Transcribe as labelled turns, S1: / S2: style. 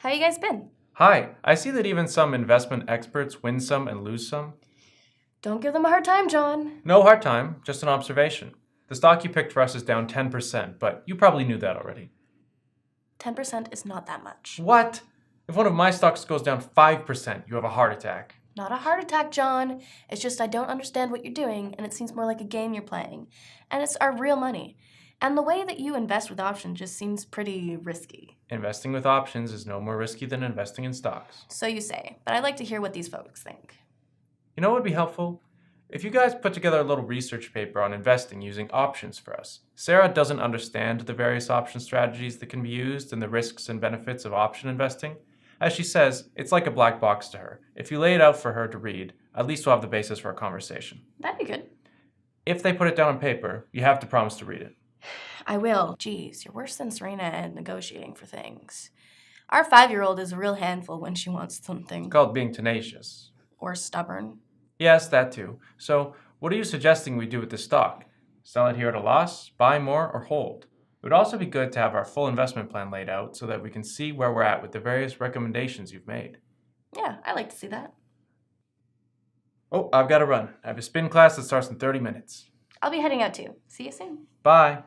S1: How you guys been?
S2: Hi, I see that even some investment experts win some and lose some.
S1: Don't give them a hard time, John.
S2: No hard time, just an observation. The stock you picked for us is down 10%, but you probably knew that already.
S1: 10% is not that much.
S2: What? If one of my stocks goes down 5%, you have a heart attack.
S1: Not a heart attack, John. It's just I don't understand what you're doing, and it seems more like a game you're playing. And it's our real money. And the way that you invest with options just seems pretty risky.
S2: Investing with options is no more risky than investing in stocks.
S1: So you say, but I'd like to hear what these folks think.
S2: You know what would be helpful? If you guys put together a little research paper on investing using options for us. Sara doesn't understand the various option strategies that can be used and the risks and benefits of option investing. As she says, it's like a black box to her. If you lay it out for her to read, at least we'll have the basis for a conversation.
S1: That'd be good.
S2: If they put it down on paper, you have to promise to read it.
S1: I will. Geez, you're worse than Serena at negotiating for things. Our 5-year-old is a real handful when she wants something.
S2: It's called being tenacious.
S1: Or stubborn.
S2: Yes, that too. So, what are you suggesting we do with this stock? Sell it here at a loss, buy more, or hold? It would also be good to have our full investment plan laid out so that we can see where we're at with the various recommendations you've made.
S1: Yeah, I like to see that.
S2: Oh, I've got to run. I have a spin class that starts in 30 minutes.
S1: I'll be heading out too. See you soon.
S2: Bye.